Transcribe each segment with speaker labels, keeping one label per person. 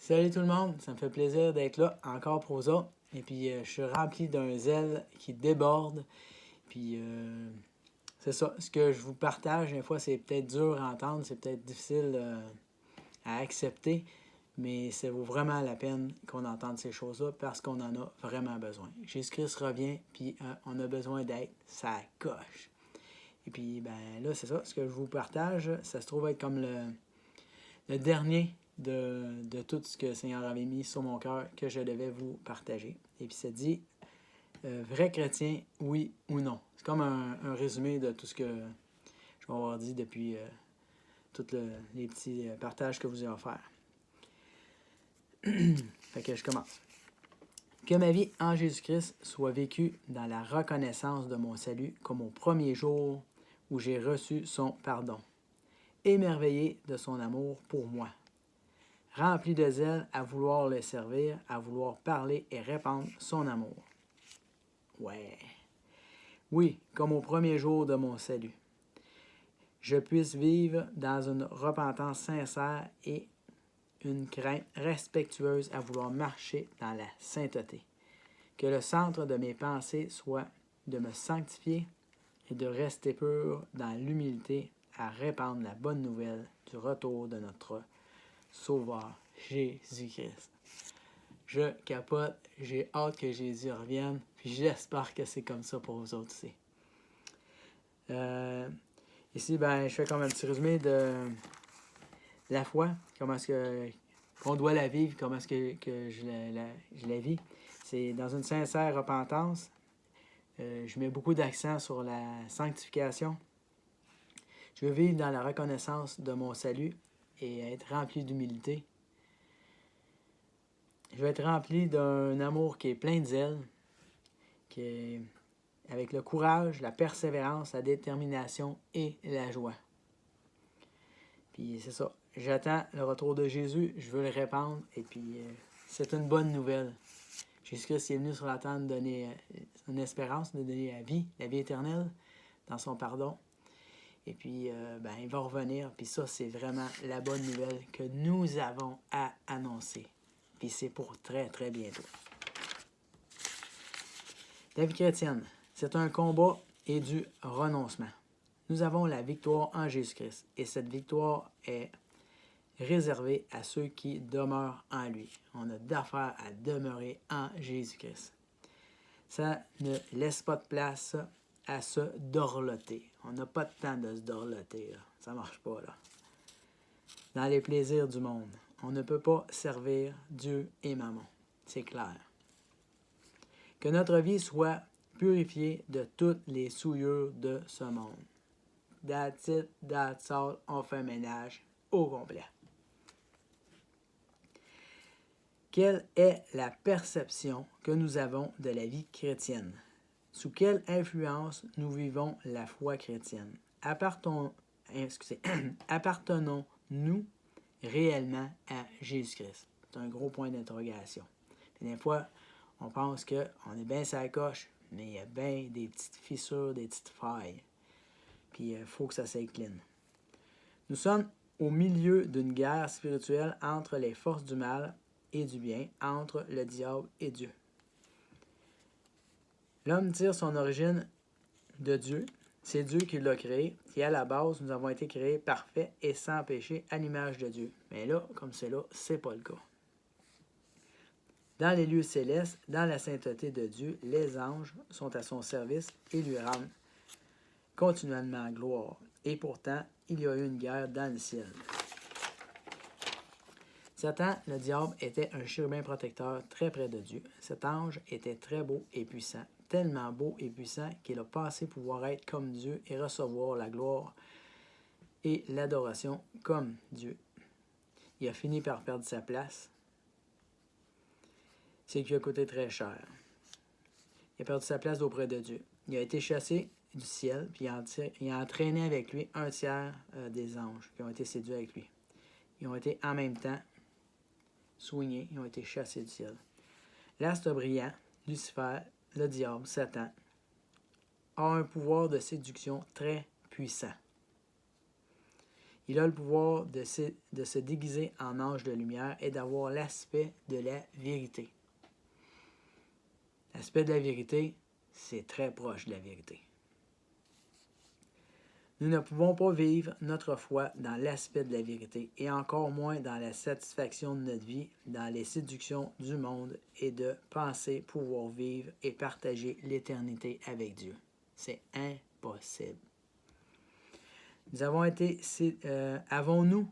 Speaker 1: Salut tout le monde, ça me fait plaisir d'être là encore pour vous autres. Et puis je suis rempli d'un zèle qui déborde. Puis c'est ça, ce que je vous partage, des fois c'est peut-être dur à entendre, c'est peut-être difficile à accepter, mais ça vaut vraiment la peine qu'on entende ces choses-là parce qu'on en a vraiment besoin. Jésus-Christ revient, puis on a besoin d'être sa coche. Et puis ben là, c'est ça, ce que je vous partage, ça se trouve être comme le dernier de tout ce que le Seigneur avait mis sur mon cœur que je devais vous partager. Et puis ça dit, vrai chrétien, oui ou non. C'est comme un résumé de tout ce que je vais avoir dit depuis tous les petits partages que vous ai offerts. Fait que je commence. Que ma vie en Jésus-Christ soit vécue dans la reconnaissance de mon salut comme au premier jour où j'ai reçu son pardon, émerveillé de son amour pour moi, rempli de zèle à vouloir le servir, à vouloir parler et répandre son amour. Ouais. Oui, comme au premier jour de mon salut. Je puisse vivre dans une repentance sincère et une crainte respectueuse à vouloir marcher dans la sainteté. Que le centre de mes pensées soit de me sanctifier et de rester pur dans l'humilité à répandre la bonne nouvelle du retour de notre Sauveur Jésus-Christ. Je capote, j'ai hâte que Jésus revienne, puis j'espère que c'est comme ça pour vous autres aussi. Ici, ben, je fais comme un petit résumé de la foi, comment est-ce qu'on doit la vivre, comment est-ce que je la vis. C'est dans une sincère repentance. Je mets beaucoup d'accent sur la sanctification. Je veux vivre dans la reconnaissance de mon salut et être rempli d'humilité. Je vais être rempli d'un amour qui est plein de zèle, qui est avec le courage, la persévérance, la détermination et la joie. Puis c'est ça. J'attends le retour de Jésus, je veux le répandre, et puis c'est une bonne nouvelle. Jésus-Christ est venu sur la terre nous donner une espérance, nous donner la vie éternelle dans son pardon. Et puis, ben, il va revenir, puis ça, c'est vraiment la bonne nouvelle que nous avons à annoncer. Puis c'est pour très, très bientôt. La vie chrétienne, c'est un combat et du renoncement. Nous avons la victoire en Jésus-Christ, et cette victoire est réservée à ceux qui demeurent en lui. On a d'affaires à demeurer en Jésus-Christ. Ça ne laisse pas de place à se dorloter. On n'a pas de temps de se dorloter, là. Ça ne marche pas, là. Dans les plaisirs du monde, on ne peut pas servir Dieu et Mammon. C'est clair. Que notre vie soit purifiée de toutes les souillures de ce monde. That's it, that's all, on fait un ménage au complet. Quelle est la perception que nous avons de la vie chrétienne? Sous quelle influence nous vivons la foi chrétienne? Appartenons-nous réellement à Jésus-Christ? C'est un gros point d'interrogation. Et des fois, on pense qu'on est bien sur la coche, mais il y a bien des petites fissures, des petites failles. Puis il faut que ça s'incline. Nous sommes au milieu d'une guerre spirituelle entre les forces du mal et du bien, entre le diable et Dieu. L'homme tire son origine de Dieu. C'est Dieu qui l'a créé. Et à la base, nous avons été créés parfaits et sans péché à l'image de Dieu. Mais là, comme c'est là, c'est pas le cas. Dans les lieux célestes, dans la sainteté de Dieu, les anges sont à son service et lui rendent continuellement gloire. Et pourtant, il y a eu une guerre dans le ciel. Satan, le diable, était un chérubin protecteur très près de Dieu. Cet ange était très beau et puissant, tellement beau et puissant qu'il a pensé pouvoir être comme Dieu et recevoir la gloire et l'adoration comme Dieu. Il a fini par perdre sa place. C'est qui a coûté très cher. Il a perdu sa place auprès de Dieu. Il a été chassé du ciel, puis il a entraîné avec lui un tiers des anges qui ont été séduits avec lui. Ils ont été en même temps soignés, ils ont été chassés du ciel. L'astre brillant, Lucifer, le diable, Satan, a un pouvoir de séduction très puissant. Il a le pouvoir de se déguiser en ange de lumière et d'avoir l'aspect de la vérité. L'aspect de la vérité, c'est très proche de la vérité. Nous ne pouvons pas vivre notre foi dans l'aspect de la vérité et encore moins dans la satisfaction de notre vie, dans les séductions du monde et de penser pouvoir vivre et partager l'éternité avec Dieu. C'est impossible. Avons-nous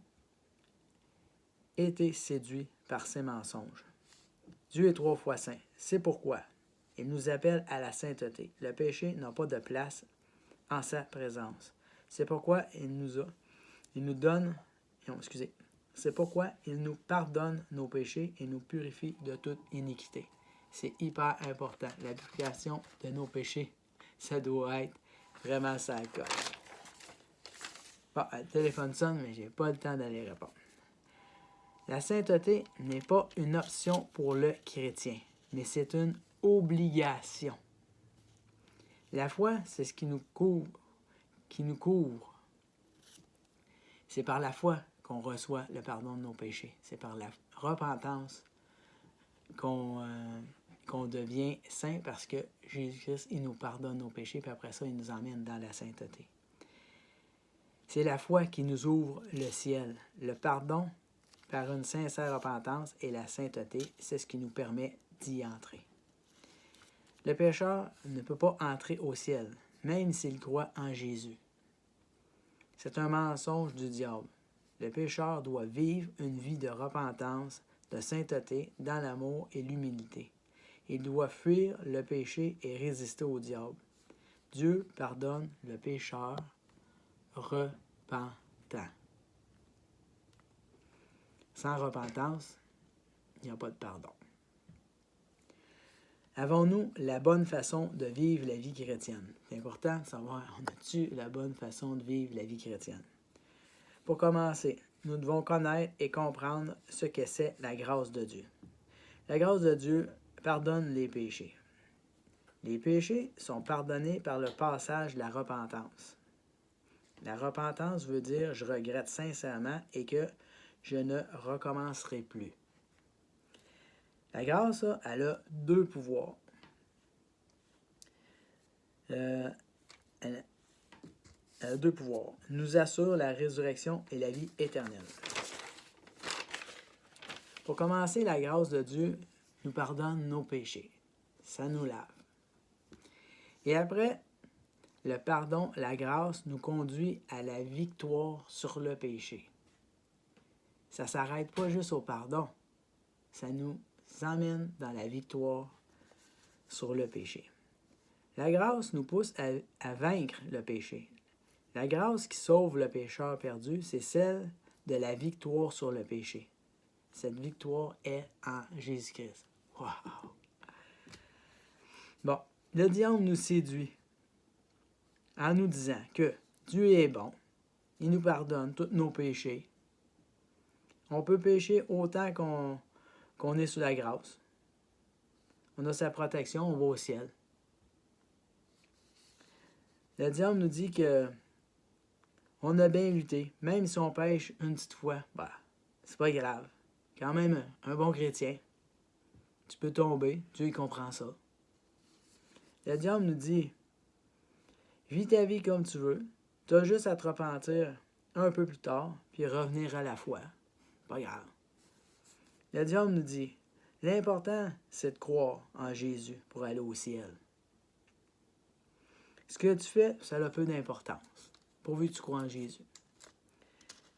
Speaker 1: été séduits par ces mensonges? Dieu est 3 fois saint. C'est pourquoi il nous appelle à la sainteté. Le péché n'a pas de place en sa présence. C'est pourquoi C'est pourquoi il nous pardonne nos péchés et nous purifie de toute iniquité. C'est hyper important. L'application de nos péchés, ça doit être vraiment ça coche. Bon, le téléphone sonne, mais j'ai pas le temps d'aller répondre. La sainteté n'est pas une option pour le chrétien, mais c'est une obligation. La foi, c'est ce qui nous couvre. C'est par la foi qu'on reçoit le pardon de nos péchés. C'est par la repentance qu'on devient saint parce que Jésus-Christ, il nous pardonne nos péchés, puis après ça, il nous emmène dans la sainteté. C'est la foi qui nous ouvre le ciel. Le pardon par une sincère repentance et la sainteté, c'est ce qui nous permet d'y entrer. Le pécheur ne peut pas entrer au ciel, même s'il croit en Jésus. C'est un mensonge du diable. Le pécheur doit vivre une vie de repentance, de sainteté, dans l'amour et l'humilité. Il doit fuir le péché et résister au diable. Dieu pardonne le pécheur repentant. Sans repentance, il n'y a pas de pardon. Avons-nous la bonne façon de vivre la vie chrétienne? C'est important de savoir, on a-tu la bonne façon de vivre la vie chrétienne? Pour commencer, nous devons connaître et comprendre ce que c'est la grâce de Dieu. La grâce de Dieu pardonne les péchés. Les péchés sont pardonnés par le passage de la repentance. La repentance veut dire « je regrette sincèrement et que je ne recommencerai plus ». La grâce, elle a 2 pouvoirs. Elle a 2 pouvoirs. Elle nous assure la résurrection et la vie éternelle. Pour commencer, la grâce de Dieu nous pardonne nos péchés. Ça nous lave. Et après, le pardon, la grâce nous conduit à la victoire sur le péché. Ça ne s'arrête pas juste au pardon. Ça nous emmène dans la victoire sur le péché. La grâce nous pousse à vaincre le péché. La grâce qui sauve le pécheur perdu, c'est celle de la victoire sur le péché. Cette victoire est en Jésus-Christ. Wow! Bon, le diable nous séduit en nous disant que Dieu est bon, il nous pardonne tous nos péchés. On peut pécher autant qu'on est sous la grâce. On a sa protection, on va au ciel. Le diable nous dit que on a bien lutté, même si on pêche une petite fois, c'est pas grave. Quand même, un bon chrétien, tu peux tomber, Dieu il comprend ça. Le diable nous dit, vis ta vie comme tu veux, tu as juste à te repentir un peu plus tard, puis revenir à la foi. Pas grave. Le diable nous dit, l'important, c'est de croire en Jésus pour aller au ciel. Ce que tu fais, ça a peu d'importance, pourvu que tu crois en Jésus.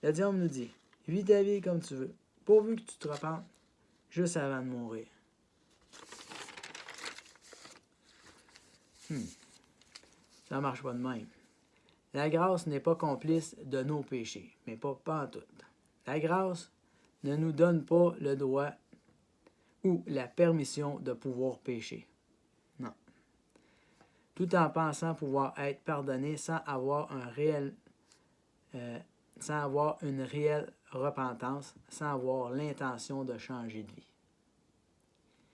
Speaker 1: Le diable nous dit, vis ta vie comme tu veux, pourvu que tu te repentes juste avant de mourir. Ça ne marche pas de même. La grâce n'est pas complice de nos péchés, mais pas en tout. La grâce ne nous donne pas le droit ou la permission de pouvoir pécher. Non. Tout en pensant pouvoir être pardonné sans avoir une réelle repentance, sans avoir l'intention de changer de vie.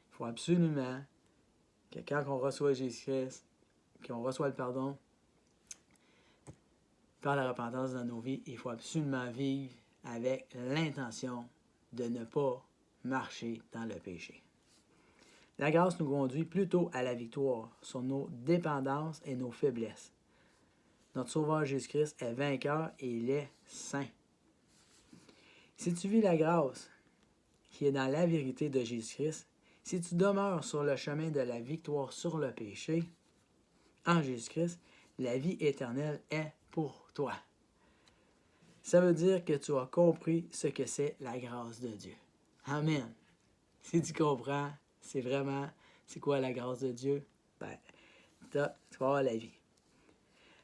Speaker 1: Il faut absolument que quand on reçoit Jésus-Christ, qu'on reçoit le pardon, par la repentance dans nos vies, il faut absolument vivre avec l'intention de ne pas marcher dans le péché. La grâce nous conduit plutôt à la victoire sur nos dépendances et nos faiblesses. Notre Sauveur Jésus-Christ est vainqueur et il est saint. Si tu vis la grâce qui est dans la vérité de Jésus-Christ, si tu demeures sur le chemin de la victoire sur le péché, en Jésus-Christ, la vie éternelle est pour toi. Ça veut dire que tu as compris ce que c'est la grâce de Dieu. Amen. Si tu comprends, c'est quoi la grâce de Dieu, tu vas avoir la vie.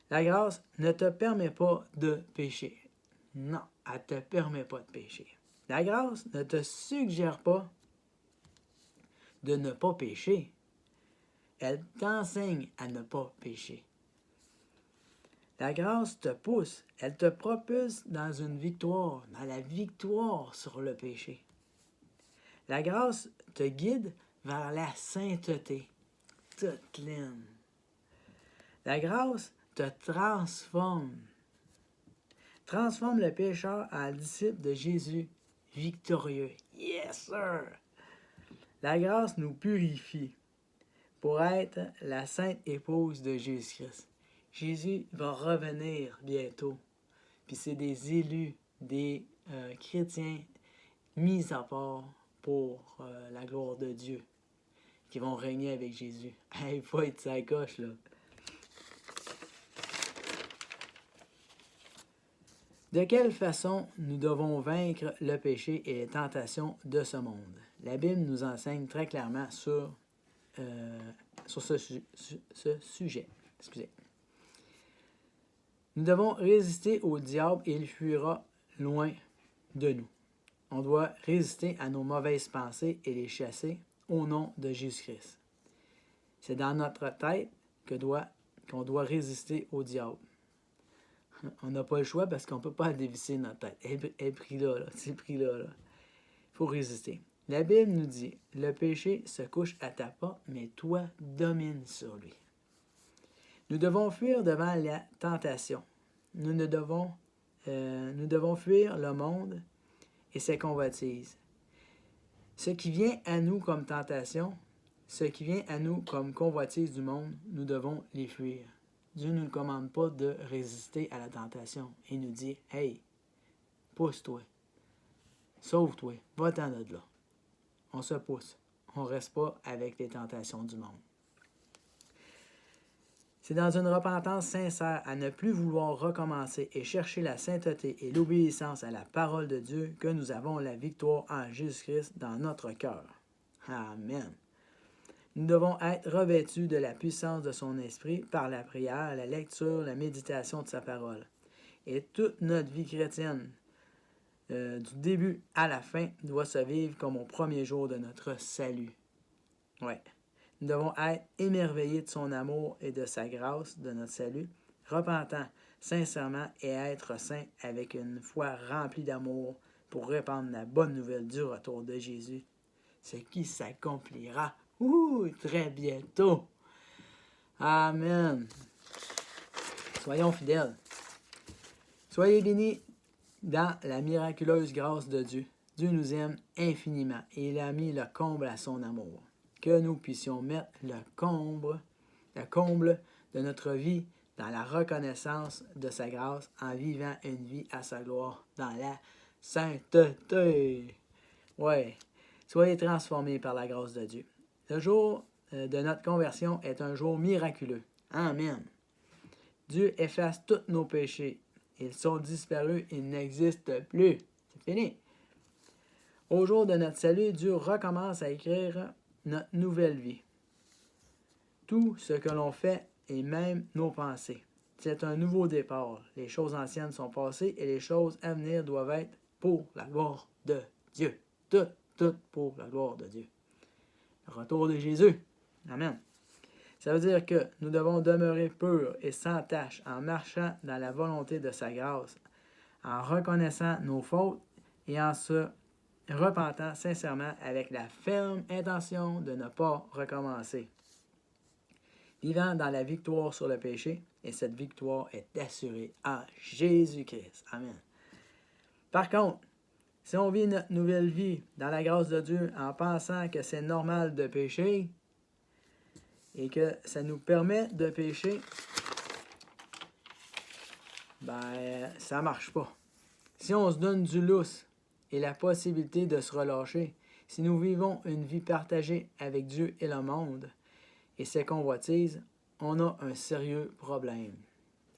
Speaker 1: La grâce ne te permet pas de pécher. Non, elle ne te permet pas de pécher. La grâce ne te suggère pas de ne pas pécher. Elle t'enseigne à ne pas pécher. La grâce te pousse, elle te propulse dans une victoire, dans la victoire sur le péché. La grâce te guide vers la sainteté, toute pleine. La grâce te transforme le pécheur en disciple de Jésus victorieux. Yes, sir! La grâce nous purifie pour être la sainte épouse de Jésus-Christ. Jésus va revenir bientôt. Puis c'est des élus, des chrétiens mis à part pour la gloire de Dieu qui vont régner avec Jésus. Il faut être sa coche, là. De quelle façon nous devons vaincre le péché et les tentations de ce monde? La Bible nous enseigne très clairement sur ce sujet. Excusez. Nous devons résister au diable et il fuira loin de nous. On doit résister à nos mauvaises pensées et les chasser au nom de Jésus-Christ. C'est dans notre tête qu'on doit résister au diable. On n'a pas le choix parce qu'on ne peut pas dévisser notre tête. Elle est pris là, c'est pris là. Il faut résister. La Bible nous dit, le péché se couche à ta porte, mais toi domine sur lui. Nous devons fuir devant la tentation. Nous devons fuir le monde et ses convoitises. Ce qui vient à nous comme tentation, ce qui vient à nous comme convoitise du monde, nous devons les fuir. Dieu ne nous commande pas de résister à la tentation. Il nous dit, hey, pousse-toi, sauve-toi, va-t'en de là. On se pousse. On ne reste pas avec les tentations du monde. C'est dans une repentance sincère à ne plus vouloir recommencer et chercher la sainteté et l'obéissance à la parole de Dieu que nous avons la victoire en Jésus-Christ dans notre cœur. Amen. Nous devons être revêtus de la puissance de son esprit par la prière, la lecture, la méditation de sa parole. Et toute notre vie chrétienne, du début à la fin, doit se vivre comme au premier jour de notre salut. Ouais. Nous devons être émerveillés de son amour et de sa grâce, de notre salut, repentants sincèrement et être saints avec une foi remplie d'amour pour répandre la bonne nouvelle du retour de Jésus, ce qui s'accomplira très bientôt. Amen. Soyons fidèles. Soyez bénis dans la miraculeuse grâce de Dieu. Dieu nous aime infiniment et il a mis le comble à son amour. Que nous puissions mettre le comble de notre vie dans la reconnaissance de sa grâce en vivant une vie à sa gloire dans la sainteté. Ouais. Soyez transformés par la grâce de Dieu. Le jour de notre conversion est un jour miraculeux. Amen. Dieu efface tous nos péchés. Ils sont disparus, ils n'existent plus. C'est fini. Au jour de notre salut, Dieu recommence à écrire notre nouvelle vie. Tout ce que l'on fait et même nos pensées. C'est un nouveau départ. Les choses anciennes sont passées et les choses à venir doivent être pour la gloire de Dieu. Tout pour la gloire de Dieu. Le retour de Jésus. Amen. Ça veut dire que nous devons demeurer purs et sans tache en marchant dans la volonté de sa grâce, en reconnaissant nos fautes et en se repentant sincèrement avec la ferme intention de ne pas recommencer. vivant dans la victoire sur le péché, et cette victoire est assurée en Jésus-Christ. Amen. Par contre, si on vit notre nouvelle vie dans la grâce de Dieu en pensant que c'est normal de pécher et que ça nous permet de pécher, ça marche pas. Si on se donne du lousse et la possibilité de se relâcher, si nous vivons une vie partagée avec Dieu et le monde et ses convoitises, on a un sérieux problème.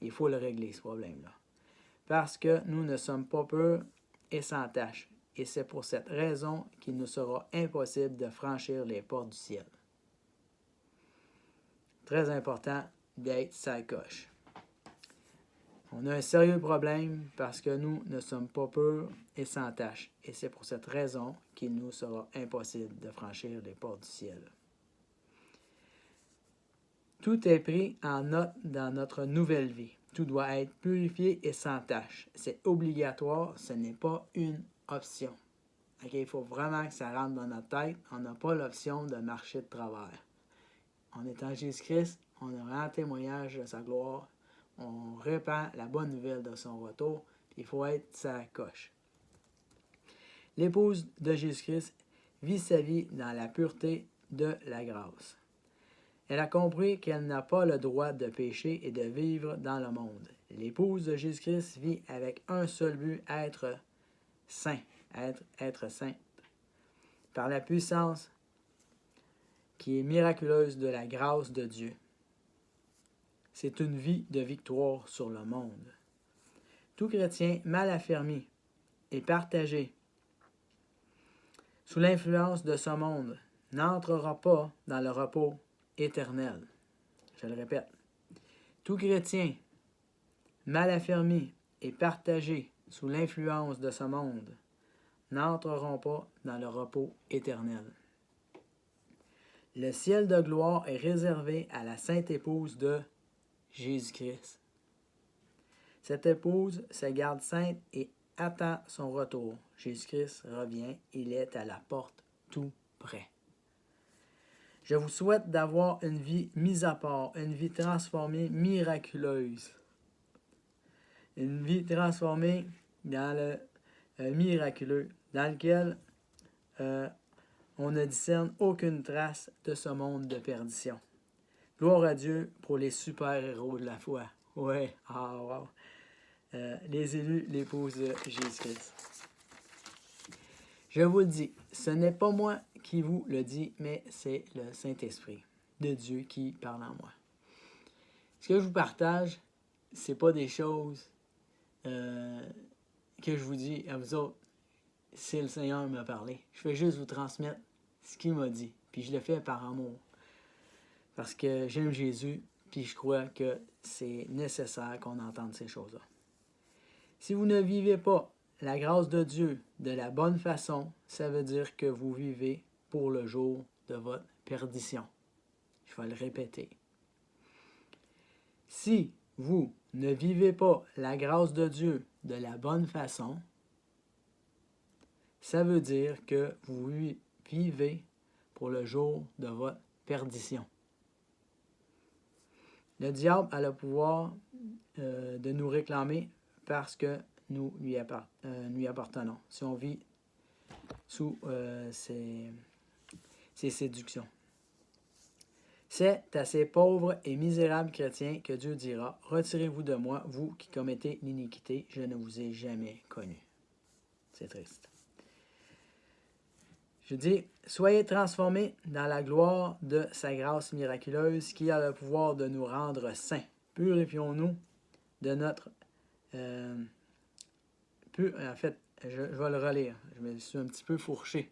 Speaker 1: Il faut le régler, ce problème-là. Parce que nous ne sommes pas purs et sans tache. Et c'est pour cette raison qu'il nous sera impossible de franchir les portes du ciel. Très important d'être sa coche. On a un sérieux problème parce que nous ne sommes pas purs et sans tache. Et c'est pour cette raison qu'il nous sera impossible de franchir les portes du ciel. Tout est pris en note dans notre nouvelle vie. Tout doit être purifié et sans tache. C'est obligatoire, ce n'est pas une option. Okay? Il faut vraiment que ça rentre dans notre tête. On n'a pas l'option de marcher de travers. En étant Jésus-Christ, on a un témoignage de sa gloire. On répand la bonne nouvelle de son retour. Il faut être sa coche. L'épouse de Jésus-Christ vit sa vie dans la pureté de la grâce. Elle a compris qu'elle n'a pas le droit de pécher et de vivre dans le monde. L'épouse de Jésus-Christ vit avec un seul but, être saint, être sainte, par la puissance qui est miraculeuse de la grâce de Dieu. C'est une vie de victoire sur le monde. Tout chrétien mal affermi et partagé sous l'influence de ce monde n'entrera pas dans le repos éternel. Je le répète. Tout chrétien mal affermi et partagé sous l'influence de ce monde n'entreront pas dans le repos éternel. Le ciel de gloire est réservé à la sainte épouse de Jésus-Christ. Cette épouse se garde sainte et attend son retour. Jésus-Christ revient, il est à la porte tout près. Je vous souhaite d'avoir une vie mise à part, une vie transformée, miraculeuse. Une vie transformée dans le miraculeux, dans lequel on ne discerne aucune trace de ce monde de perdition. Gloire à Dieu pour les super-héros de la foi. Ouais, wow. Les élus, l'épouse de Jésus-Christ. Je vous le dis, ce n'est pas moi qui vous le dis, mais c'est le Saint-Esprit de Dieu qui parle en moi. Ce que je vous partage, c'est pas des choses que je vous dis à vous autres. C'est le Seigneur qui m'a parlé. Je fais juste vous transmettre ce qu'il m'a dit. Puis je le fais par amour. Parce que j'aime Jésus, puis je crois que c'est nécessaire qu'on entende ces choses-là. Si vous ne vivez pas la grâce de Dieu de la bonne façon, ça veut dire que vous vivez pour le jour de votre perdition. Je vais le répéter. Si vous ne vivez pas la grâce de Dieu de la bonne façon, ça veut dire que vous vivez pour le jour de votre perdition. Le diable a le pouvoir de nous réclamer parce que nous lui appartenons. Si on vit sous ses séductions. C'est à ces pauvres et misérables chrétiens que Dieu dira, « Retirez-vous de moi, vous qui commettez l'iniquité, je ne vous ai jamais connu. » C'est triste. Je dis, « Soyez transformés dans la gloire de sa grâce miraculeuse qui a le pouvoir de nous rendre saints. Purifions-nous de notre... En fait, je vais le relire. Je me suis un petit peu fourché.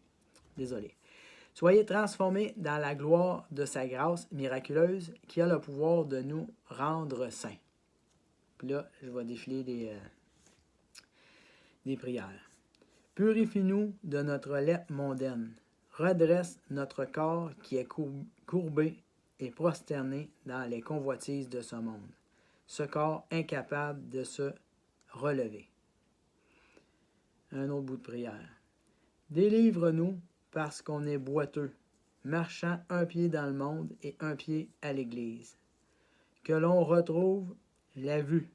Speaker 1: Désolé. Soyez transformés dans la gloire de sa grâce miraculeuse qui a le pouvoir de nous rendre saints. » Puis là, je vais défiler des prières. « Purifie-nous de notre lèpre mondaine. Redresse notre corps qui est courbé et prosterné dans les convoitises de ce monde. Ce corps incapable de se relever. » Un autre bout de prière. « Délivre-nous parce qu'on est boiteux marchant un pied dans le monde et un pied à l'Église. Que l'on retrouve la vue,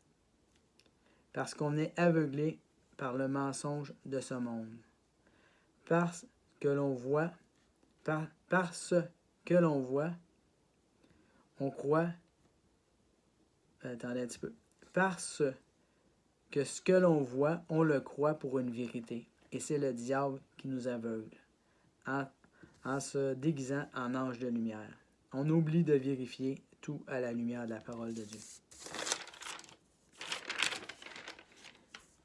Speaker 1: parce qu'on est aveuglé par le mensonge de ce monde. Parce que l'on voit, parce que l'on voit, on croit. Attendez un petit peu. Parce que ce que l'on voit, on le croit pour une vérité. Et c'est le diable qui nous aveugle, en se déguisant en ange de lumière. On oublie de vérifier tout à la lumière de la parole de Dieu.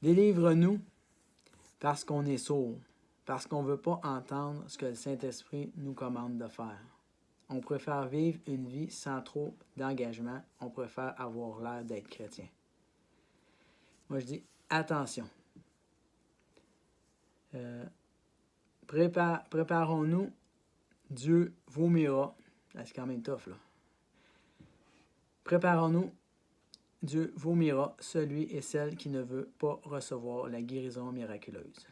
Speaker 1: Délivre-nous parce qu'on est sourd, parce qu'on ne veut pas entendre ce que le Saint-Esprit nous commande de faire. On préfère vivre une vie sans trop d'engagement. On préfère avoir l'air d'être chrétien. Moi, je dis attention. Préparons-nous. Dieu vomira. C'est quand même tough, là. Préparons-nous. Dieu vomira celui et celle qui ne veut pas recevoir la guérison miraculeuse.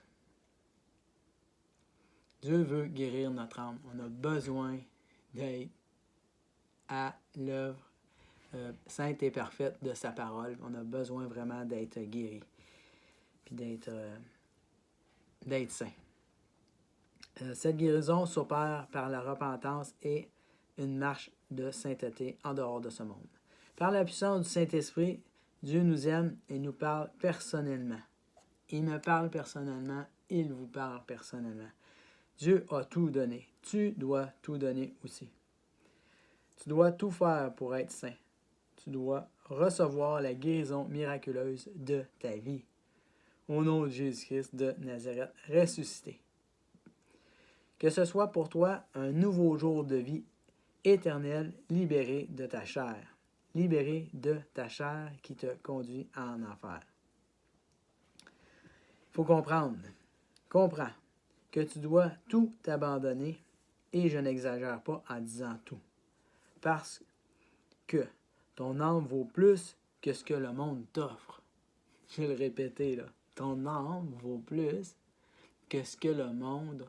Speaker 1: Dieu veut guérir notre âme. On a besoin d'être à l'œuvre sainte et parfaite de sa parole. On a besoin vraiment d'être guéri. Puis d'être saint. Cette guérison s'opère par la repentance et une marche de sainteté en dehors de ce monde. Par la puissance du Saint-Esprit, Dieu nous aime et nous parle personnellement. Il me parle personnellement, il vous parle personnellement. Dieu a tout donné. Tu dois tout donner aussi. Tu dois tout faire pour être saint. Tu dois recevoir la guérison miraculeuse de ta vie. Au nom de Jésus-Christ de Nazareth, ressuscité. Que ce soit pour toi un nouveau jour de vie éternelle, libéré de ta chair. Libéré de ta chair qui te conduit en enfer. Il faut comprendre. Comprends que tu dois tout abandonner, et je n'exagère pas en disant tout. Parce que ton âme vaut plus que ce que le monde t'offre. Je vais le répéter là. Ton âme vaut plus que ce que le monde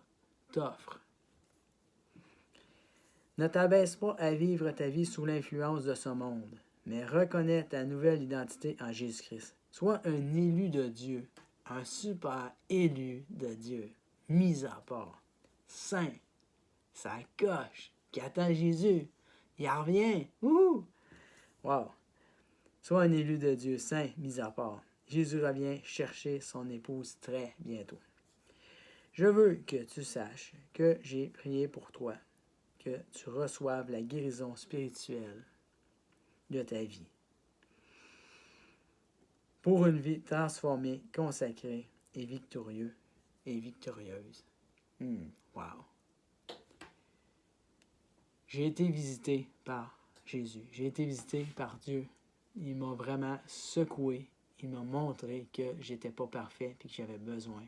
Speaker 1: t'offre. Ne t'abaisse pas à vivre ta vie sous l'influence de ce monde, mais reconnais ta nouvelle identité en Jésus-Christ. Sois un élu de Dieu, un super élu de Dieu, mis à part, saint, ça coche, qui attend Jésus. Il revient. Ouh! Wow! Sois un élu de Dieu, saint, mis à part. Jésus revient chercher son épouse très bientôt. Je veux que tu saches que j'ai prié pour toi, que tu reçoives la guérison spirituelle de ta vie. Pour une vie transformée, consacrée et victorieuse. Wow! J'ai été visité par Jésus. J'ai été visité par Dieu. Il m'a vraiment secoué. Il m'a montré que j'étais pas parfait et que j'avais besoin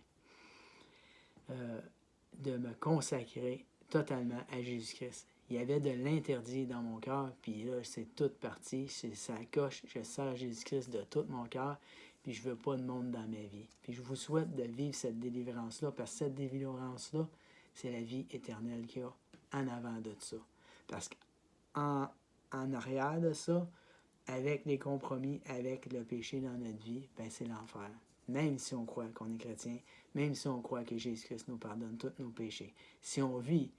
Speaker 1: de me consacrer totalement à Jésus-Christ. Il y avait de l'interdit dans mon cœur, puis là, c'est toute partie. Ça coche, je sers Jésus-Christ de tout mon cœur, puis je veux pas de monde dans ma vie. Puis je vous souhaite de vivre cette délivrance-là, parce que cette délivrance-là, c'est la vie éternelle qu'il y a en avant de ça. Parce qu'en arrière de ça, avec les compromis, avec le péché dans notre vie, ben c'est l'enfer. Même si on croit qu'on est chrétien, même si on croit que Jésus-Christ nous pardonne tous nos péchés. Si on vit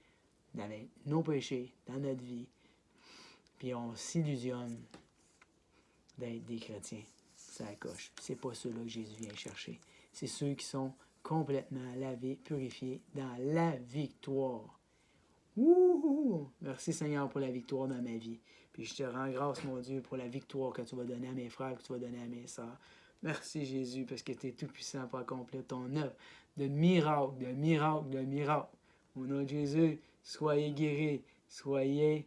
Speaker 1: avec nos péchés dans notre vie, puis on s'illusionne d'être des chrétiens, ça coche. C'est pas ceux-là que Jésus vient chercher. C'est ceux qui sont complètement lavés, purifiés dans la victoire. Wouhou! Merci Seigneur pour la victoire dans ma vie. Puis je te rends grâce, mon Dieu, pour la victoire que tu vas donner à mes frères, que tu vas donner à mes sœurs. Merci Jésus, parce que tu es tout puissant pour accomplir ton œuvre de miracle, de miracle, de miracle. Au nom de Jésus, soyez guéris, soyez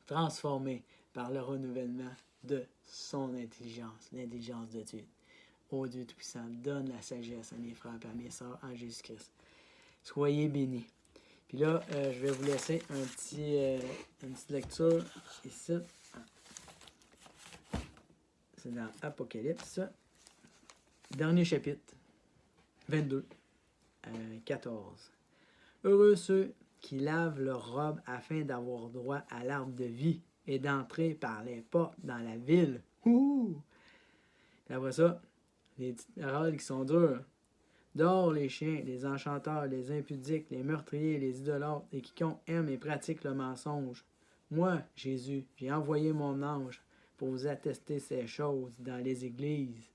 Speaker 1: transformés par le renouvellement de son intelligence, l'intelligence de Dieu. Ô Dieu Tout-Puissant, donne la sagesse à mes frères et à mes sœurs en Jésus-Christ. Soyez bénis. Puis là, je vais vous laisser une petite lecture ici. C'est dans Apocalypse. Dernier chapitre, 22, 14. Heureux ceux qui lavent leurs robes afin d'avoir droit à l'arbre de vie et d'entrer par les portes dans la ville. Ouh! Et après ça, les petites paroles qui sont dures. Dehors les chiens, les enchanteurs, les impudiques, les meurtriers, les idolâtres et quiconque aime et pratique le mensonge. Moi, Jésus, j'ai envoyé mon ange pour vous attester ces choses dans les églises.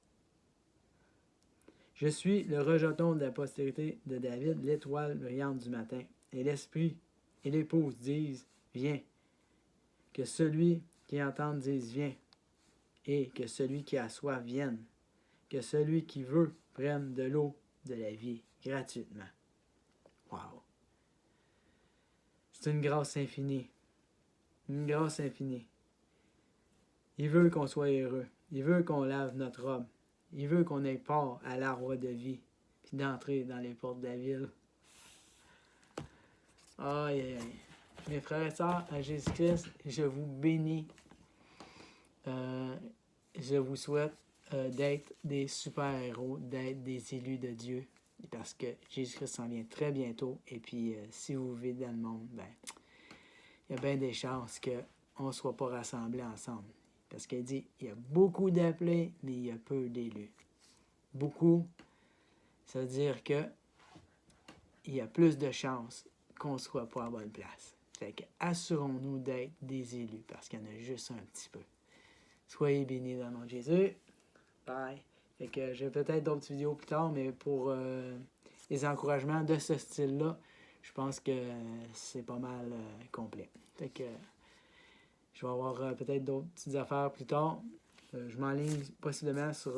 Speaker 1: Je suis le rejeton de la postérité de David, l'étoile brillante du matin. Et l'esprit et l'épouse disent, viens. Que celui qui entend dise, viens. Et que celui qui a soif vienne. Que celui qui veut prenne de l'eau de la vie gratuitement. Wow! C'est une grâce infinie. Une grâce infinie. Il veut qu'on soit heureux. Il veut qu'on lave notre robe. Il veut qu'on ait part à l'arbre de vie, puis d'entrer dans les portes de la ville. Aïe, aïe, aïe. Mes frères et sœurs, à Jésus-Christ, je vous bénis. Je vous souhaite d'être des super-héros, d'être des élus de Dieu, parce que Jésus-Christ s'en vient très bientôt. Et puis, si vous vivez dans le monde, ben, il y a bien des chances qu'on ne soit pas rassemblés ensemble. Parce qu'il dit, il y a beaucoup d'appelés, mais il y a peu d'élus. Beaucoup, ça veut dire que il y a plus de chances qu'on ne soit pas à bonne place. Fait que assurons-nous d'être des élus, parce qu'il y en a juste un petit peu. Soyez bénis dans le nom de Jésus. Bye. Fait que j'ai peut-être d'autres vidéos plus tard, mais pour les encouragements de ce style-là, je pense que c'est pas mal complet. Fait que je vais avoir peut-être d'autres petites affaires plus tard. Je m'enligne possiblement sur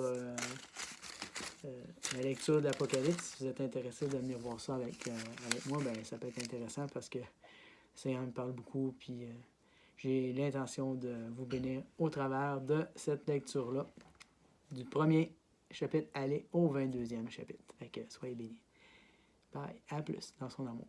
Speaker 1: la lecture de l'Apocalypse. Si vous êtes intéressé de venir voir ça avec moi, ben ça peut être intéressant parce que le Seigneur me parle beaucoup. Puis j'ai l'intention de vous bénir au travers de cette lecture-là, du premier chapitre aller au 22e chapitre. Fait que soyez bénis. Bye. À plus dans son amour.